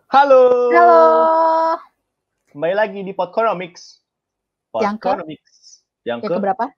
Halo. Halo. Kembali lagi di Podconomics. Podconomics. Yang ke berapa?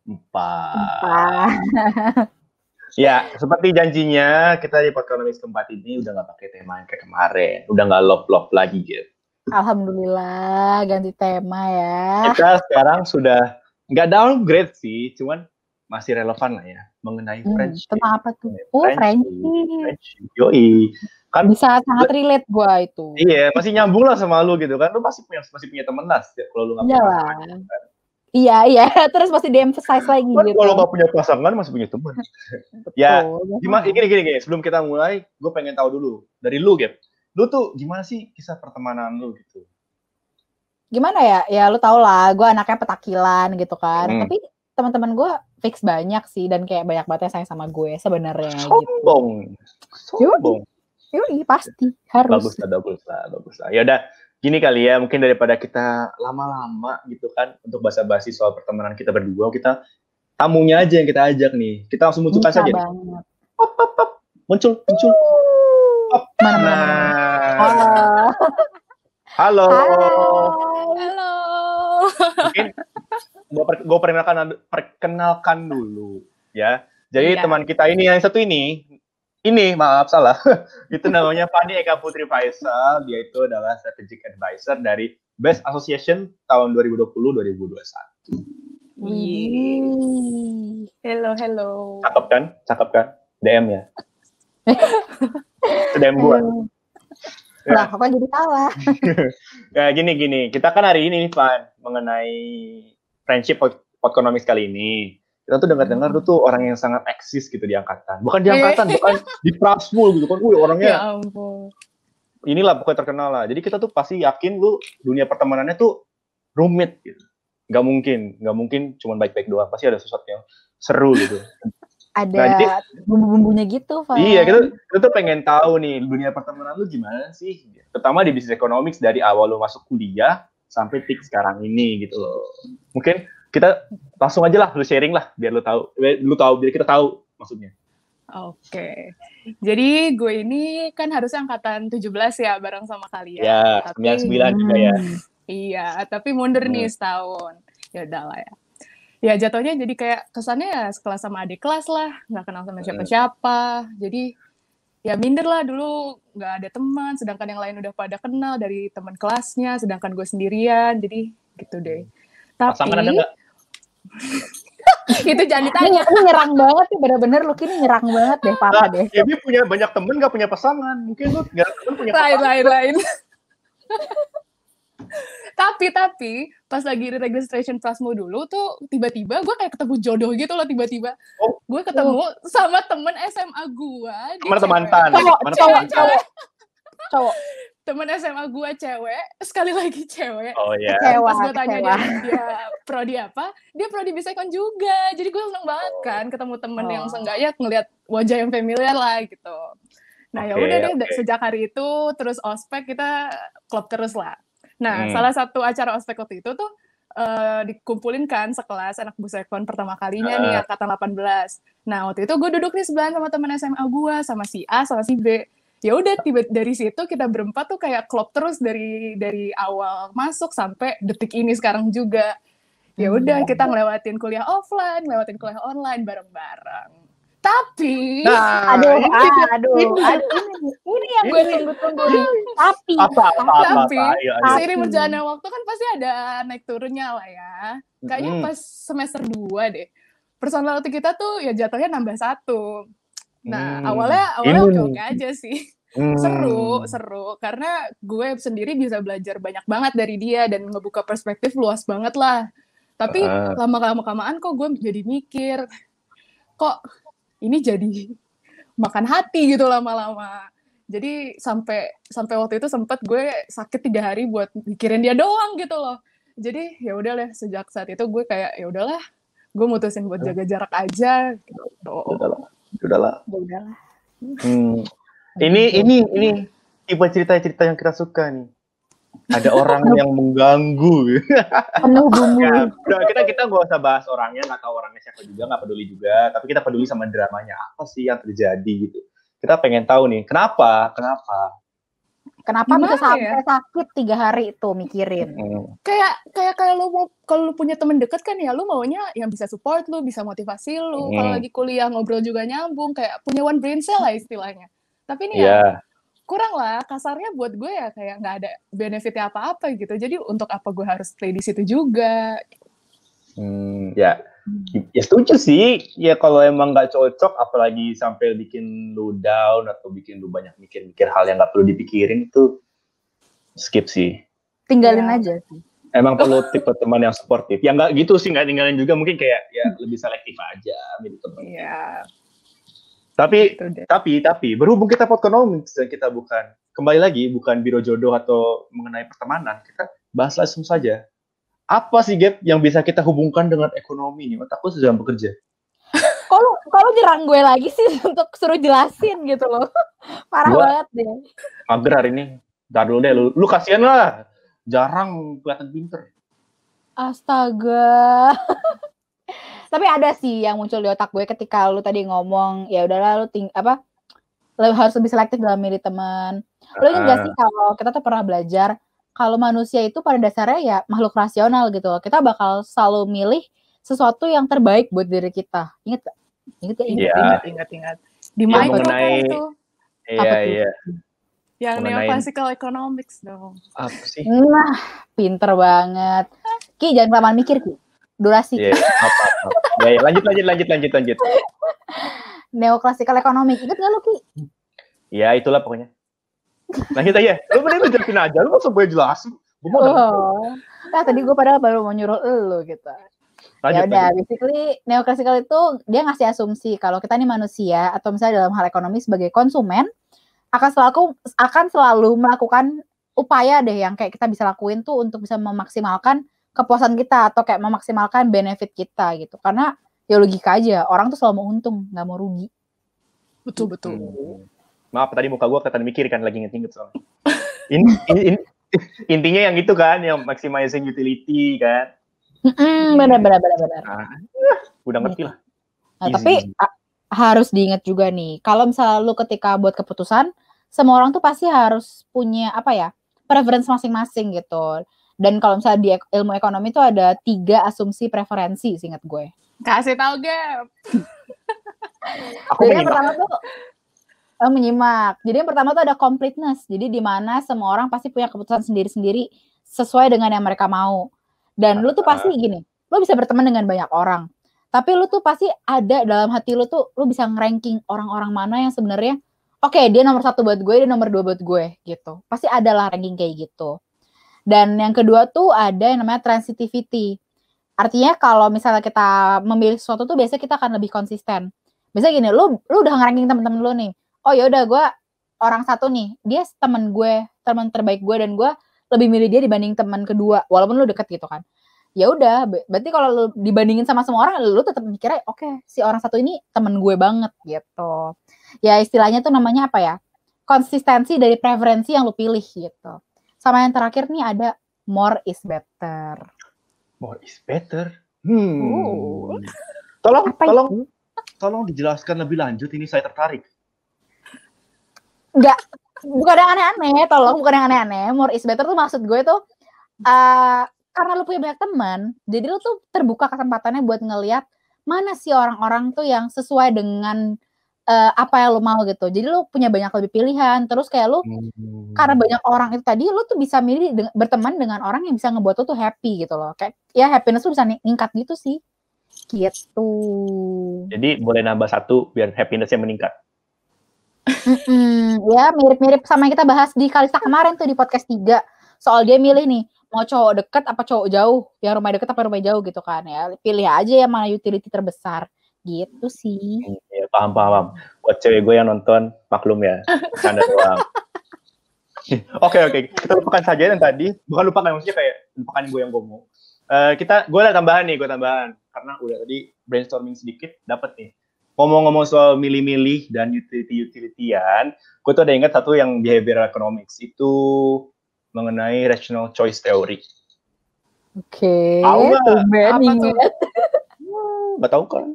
4. Ya, seperti janjinya kita di Podconomics keempat ini udah nggak pakai tema yang kayak kemarin, udah nggak love lagi gitu. Alhamdulillah ganti tema ya. Kita sekarang sudah nggak downgrade sih, cuman masih relevan lah ya mengenai friendship. Tentang apa tuh? Friendship. Yoi. Kan bisa sangat relate gua itu. Iya, masih nyambung lah sama lu gitu kan. Lu masih punya temen lah kalau lu nggak punya pasangan. Iya. Terus masih di-emphasize lagi gitu. Kalau nggak punya pasangan masih punya teman. Ya, gimana? Gini. Sebelum kita mulai, gue pengen tahu dulu dari lu, Gap. Lu tuh gimana sih kisah pertemanan lu gitu? Gimana ya? Ya lu tau lah, gue anaknya petakilan gitu kan. Tapi teman-teman gue fix banyak sih dan kayak banyak banget yang sayang sama gue sebenarnya. Sombong. Yoi, pasti harus. Bagus lah. Ya udah, gini kali ya, mungkin daripada kita lama-lama gitu kan untuk basa-basi soal pertemanan kita berdua, kita tamunya aja yang kita ajak nih. Kita langsung munculkan saja nih. Pop. Muncul. Mana. Halo. Mungkin gue perkenalkan dulu ya. Jadi teman kita ini yang satu ini maaf salah. Itu namanya Fani Eka Putri Faisal. Dia itu adalah strategic advisor dari Best Association tahun 2020-2021. Hello. Cakep kan? DM ya. DM gue. Lah, apa jadi salah? Ya, gini. Kita kan hari ini nih, Pan, mengenai friendship Podconomics kali ini. Kita tuh dengar lu tuh orang yang sangat eksis gitu di angkatan. Bukan di angkatan, bukan di Prasmul gitu kan. Orangnya. Ya ampun. Inilah pokoknya terkenal lah. Jadi kita tuh pasti yakin lu dunia pertemanannya tuh rumit gitu. Gak mungkin cuma baik-baik doang. Pasti ada sesuatu yang seru gitu. Ada bumbu-bumbunya gitu, Pak. Iya, kita tuh pengen tahu nih dunia pertemanan lu gimana sih? Terutama di bisnis economics dari awal lu masuk kuliah sampai peak sekarang ini gitu loh. Mungkin kita langsung aja lah, lu sharing lah biar lu tahu biar kita tahu maksudnya. Oke. Jadi gue ini kan harusnya angkatan 17 ya bareng sama kalian. Ya, 99 juga ya. Iya, tapi mundur nih setahun. Ya udahlah ya. Ya jatuhnya jadi kayak kesannya ya sekelas sama adik kelas lah, nggak kenal sama siapa-siapa. Jadi ya minder lah dulu, nggak ada teman, sedangkan yang lain udah pada kenal dari teman kelasnya, sedangkan gue sendirian. Jadi gitu deh. Tapi pasangan ada nggak? Itu jangan ditanya. Ini nyerang banget sih, bener-bener lu kini nyerang banget deh, parah deh. Ya, dia punya banyak temen nggak punya pasangan, mungkin lu nggak punya pasangan. Lain. Tapi pas lagi registration Prasmo dulu tuh tiba-tiba gue kayak ketemu jodoh gitu loh tiba-tiba. Gue ketemu sama temen SMA gue. Mantan. Cowok. Temen SMA gue cewek, sekali lagi cewek. Oh iya. Pas gue tanya dia prodi apa, dia prodi Bisekon juga. Jadi gue seneng banget kan ketemu temen yang seenggaknya ngeliat wajah yang familiar lah gitu. Nah ya udah deh sejak hari itu terus ospek kita klub terus lah. Nah, salah satu acara ospek waktu itu tuh dikumpulin kan sekelas anak Busekon pertama kalinya nih angkatan 18. Nah, waktu itu gue duduk nih sebelahan sama teman SMA gue, sama si A, sama si B. Ya udah dari situ kita berempat tuh kayak klop terus dari awal masuk sampai detik ini sekarang juga. Ya udah kita ngelewatin kuliah offline, ngelewatin kuliah online bareng-bareng. Tapi aduh, ini yang gue tunggu-tunggu nih. Tapi seiring berjalannya waktu kan pasti ada naik turunnya lah ya. Kayaknya pas semester 2 deh. Personality kita tuh ya jatuhnya nambah 1. Nah, awalnya oke aja sih. Seru karena gue sendiri bisa belajar banyak banget dari dia dan ngebuka perspektif luas banget lah. Tapi lama-kelamaan kok gue jadi mikir kok ini jadi makan hati gitu lama-lama. Jadi sampai waktu itu sempet gue sakit 3 hari buat mikirin dia doang gitu loh. Jadi ya udahlah sejak saat itu gue kayak ya udahlah, gue mutusin buat jaga jarak aja. Gitu. Udahlah. Ini tipe cerita yang kita suka nih. ada orang yang mengganggu. Penuh bumbu. Ya, kita nggak usah bahas orangnya, nggak tahu orangnya siapa juga, nggak peduli juga. Tapi kita peduli sama dramanya, apa sih yang terjadi gitu. Kita pengen tahu nih, kenapa? Kenapa bisa sampai sakit 3 hari itu mikirin? Kayak lu mau, kalau lu punya temen deket kan ya lu maunya yang bisa support lu, bisa motivasi lu. Kalau lagi kuliah ngobrol juga nyambung, kayak punya one brain cell lah istilahnya. Tapi ini ya kurang lah, kasarnya buat gue ya kayak nggak ada benefitnya apa-apa gitu. Jadi untuk apa gue harus play di situ juga? Ya setuju sih. Ya kalau emang nggak cocok, apalagi sampai bikin lu down atau bikin lu banyak mikir-mikir hal yang nggak perlu dipikirin, itu skip sih. Tinggalin aja sih. Emang perlu tipe teman yang suportif. Ya nggak gitu sih, nggak tinggalin juga, mungkin kayak ya lebih selektif aja milih teman. Iya. Tapi berhubung kita Podconomics dan kita bukan biro jodoh atau mengenai pertemanan, kita bahas langsung saja. Apa sih Gap yang bisa kita hubungkan dengan ekonomi nih? Otakku sedang bekerja. Kalau nyerang gue lagi sih untuk suruh jelasin gitu loh. Parah banget deh. Mager hari ini. Ntar dulu deh, lu kasihan lah. Jarang kelihatan pinter. Astaga. Tapi ada sih yang muncul di otak gue ketika lu tadi ngomong, ya udahlah lu harus lebih selektif dalam milih teman. Lu ingat gak sih kalau kita tuh pernah belajar kalau manusia itu pada dasarnya ya makhluk rasional gitu loh. Kita bakal selalu milih sesuatu yang terbaik buat diri kita. Ingat gak? Ingat. Di Micro kan itu. Iya. Yang neoclassical economics dong. Apa sih? Nah, pinter banget. Ki, jangan kelamaan mikir, Ki. Durasi. Iya, apa. Ya, lanjut. Neoclassical economics. Ingat gak lu, Ki? Ya, itulah pokoknya. Lanjut aja. Lu mending jelasin aja. Lu masa gue jelasin? Tadi gue padahal baru mau nyuruh lu gitu. Ya udah, basically neoclassical itu dia ngasih asumsi kalau kita nih manusia atau misalnya dalam hal ekonomi sebagai konsumen akan selalu melakukan upaya deh yang kayak kita bisa lakuin tuh untuk bisa memaksimalkan kepuasan kita atau kayak memaksimalkan benefit kita gitu. Karena ya logika aja, orang tuh selalu mau untung, nggak mau rugi. Betul. Maaf, tadi muka gue kelihatan mikir kan, lagi inget-inget soalnya. Intinya yang itu kan, yang maximizing utility kan. Benar. Udah ngerti lah. Nah, tapi harus diingat juga nih, kalau misalnya lu ketika buat keputusan, semua orang tuh pasti harus punya preference masing-masing gitu. Dan kalau misalnya di ilmu ekonomi tuh ada 3 asumsi preferensi, seingat gue. Kasih tahu Gap. Jadi yang pertama tuh menyimak. Jadi yang pertama tuh ada completeness. Jadi di mana semua orang pasti punya keputusan sendiri-sendiri sesuai dengan yang mereka mau. Dan lu tuh pasti gini, lu bisa berteman dengan banyak orang. Tapi lu tuh pasti ada dalam hati lu tuh, lu bisa nge-ranking orang-orang mana yang sebenarnya oke, dia nomor 1 buat gue, dia nomor 2 buat gue gitu. Pasti ada lah ranking kayak gitu. Dan yang kedua tuh ada yang namanya transitivity. Artinya kalau misalnya kita memilih sesuatu tuh biasanya kita akan lebih konsisten. Biasanya gini, lu udah nge-ranking teman-teman lu nih. Oh ya udah, gue orang 1 nih, dia teman terbaik gue, dan gue lebih milih dia dibanding teman kedua, walaupun lu deket gitu kan. Ya udah, berarti kalau lu dibandingin sama semua orang, lu tetap mikirnya oke, si orang 1 ini teman gue banget gitu. Ya istilahnya tuh namanya konsistensi dari preferensi yang lu pilih gitu. Sama yang terakhir nih ada more is better. More is better? Tolong dijelaskan lebih lanjut, ini saya tertarik. Enggak, bukan yang aneh-aneh, bukan yang aneh-aneh. More is better tuh maksud gue tuh karena lu punya banyak teman, jadi lu tuh terbuka kesempatannya buat ngelihat mana sih orang-orang tuh yang sesuai dengan apa yang lu mau gitu. Jadi lu punya banyak lebih pilihan, terus kayak lu karena banyak orang itu tadi, lu tuh bisa milih berteman dengan orang yang bisa ngebuat lu tuh happy gitu loh. Kayak ya happiness lu bisa meningkat gitu sih. Gitu. Jadi boleh nambah 1 biar happiness-nya meningkat. Ya mirip-mirip sama yang kita bahas di Kalista kemarin tuh di podcast 3. Soal dia milih nih, mau cowok deket apa cowok jauh, yang rumah deket apa rumah jauh gitu kan ya. Pilih aja yang mana utility terbesar. Gitu sih. Ya, paham. Buat cewek gue yang nonton, maklum ya. Canda doang. Oke. Kita lupakan saja yang tadi. Bukan lupakan, maksudnya kayak lupakan gue yang ngomong. Gue ada tambahan. Karena udah tadi brainstorming sedikit, dapat nih. Ngomong-ngomong soal milih-milih dan utility-utilityan, gue tuh ada ingat satu yang behavioral economics. Itu mengenai rational choice theory. Oke. Tahu nggak? Tumben Apa tuh? ingat. Nggak tahu kan?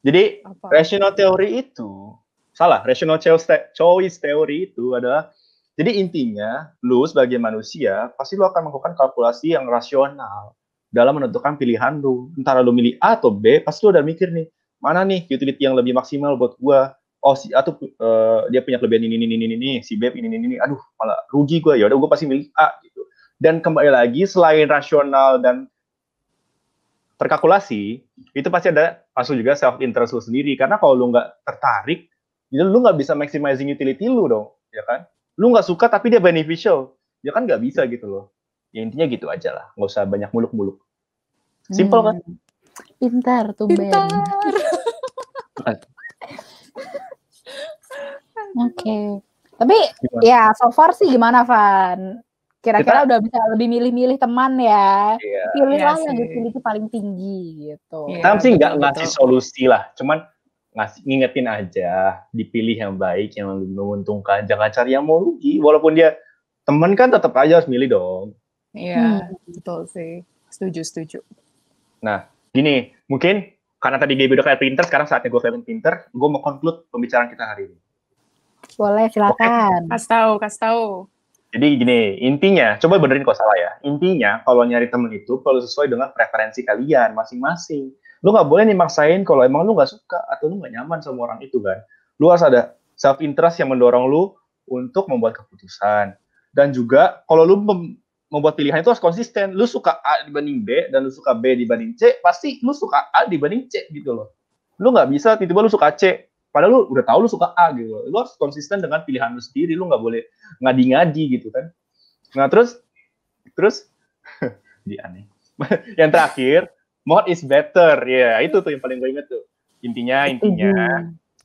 Jadi Apa? rational theory itu salah. Rational choice theory itu adalah jadi intinya lu sebagai manusia pasti lu akan melakukan kalkulasi yang rasional dalam menentukan pilihan lu. Antara lu milih A atau B, pasti lu udah mikir nih, mana nih utility yang lebih maksimal buat gua. Oh, si A tuh dia punya kelebihan ini, si B ini. Aduh, malah rugi gua. Ya udah gua pasti milih A gitu. Dan kembali lagi selain rasional dan terkalkulasi, itu pasti ada masuk juga self interest lu sendiri. Karena kalau lu nggak tertarik, jadi lu nggak bisa maximizing utility lu dong, ya kan? Lu nggak suka tapi dia beneficial, ya kan nggak bisa gitu loh. Ya intinya gitu aja lah, nggak usah banyak muluk-muluk. Simple kan? Pintar, tumben. Oke. Tapi Gimana? ya so far sih gimana, Van? Kira-kira Kita- udah bisa lebih milih-milih teman ya. Iya. Pilihlah Iya yang sih. utility paling tinggi gitu. Iya. Kita sih nggak betul, ngasih betul. solusi lah, cuman ngingetin aja, dipilih yang baik, yang lebih menguntungkan. Jangan cari yang mau rugi, walaupun dia temen kan tetap aja harus milih dong. Iya, betul sih. Setuju. Nah, gini, mungkin karena tadi Gaby udah kayak pinter, sekarang saatnya gue kayak pinter, gue mau conclude pembicaraan kita hari ini. Boleh, silakan. Kasih tahu. Jadi gini, intinya, coba benerin kalau salah ya. Intinya, kalau nyari temen itu perlu sesuai dengan preferensi kalian masing-masing. Lu nggak boleh nih maksain kalau emang lu nggak suka atau lu nggak nyaman sama orang itu kan. Lu harus ada self-interest yang mendorong lu untuk membuat keputusan. Dan juga, kalau lu membuat pilihan itu harus konsisten. Lu suka A dibanding B, dan lu suka B dibanding C, pasti lu suka A dibanding C gitu loh. Lu nggak bisa tiba-tiba lu suka C, padahal lu udah tahu lu suka A gitu. Lu harus konsisten dengan pilihan lu sendiri, lu nggak boleh ngadi-ngadi gitu kan. Nah terus jadi aneh. Yang terakhir, more is better. Ya, itu tuh yang paling gue inget tuh. Intinya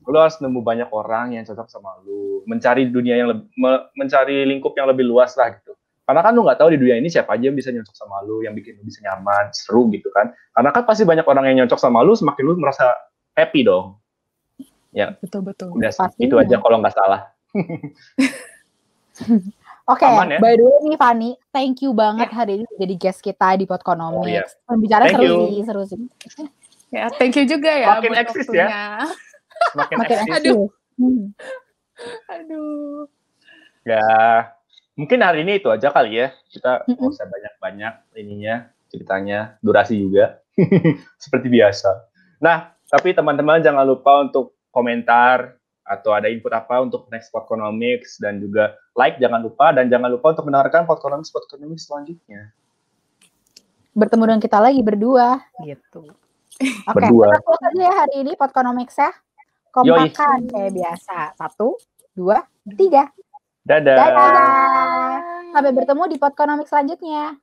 lu harus nemu banyak orang yang cocok sama lu, mencari dunia yang lebih, mencari lingkup yang lebih luas lah gitu. Karena kan lu nggak tahu di dunia ini siapa aja yang bisa nyocok sama lu, yang bikin lu bisa nyaman, seru gitu kan. Karena kan pasti banyak orang yang nyocok sama lu, semakin lu merasa happy dong. Ya, Betul. udah Pastinya. itu aja kalau nggak salah. Oke, Aman ya? by the way nih Fanny, thank you banget hari ini jadi guest kita di Podconomics. Oh, iya. Pembicaraan Thank you. seru sih. Ya, thank you juga ya Makin buat eksis waktunya. ya. Semakin Makin eksis. eksis. Aduh. Ya, mungkin hari ini itu aja kali ya. Kita nggak usah banyak-banyak ininya, ceritanya, durasi juga. Seperti biasa. Nah, tapi teman-teman jangan lupa untuk komentar atau ada input apa untuk next Podconomics, dan juga like jangan lupa, dan jangan lupa untuk mendengarkan Podconomics selanjutnya. Bertemu dengan kita lagi berdua gitu. Oke, Berdua. kita close aja ya hari ini Podconomics ya. Kompakan kayak biasa. 1, 2, 3. Dadah. Dadah. Sampai bertemu di Podconomics selanjutnya.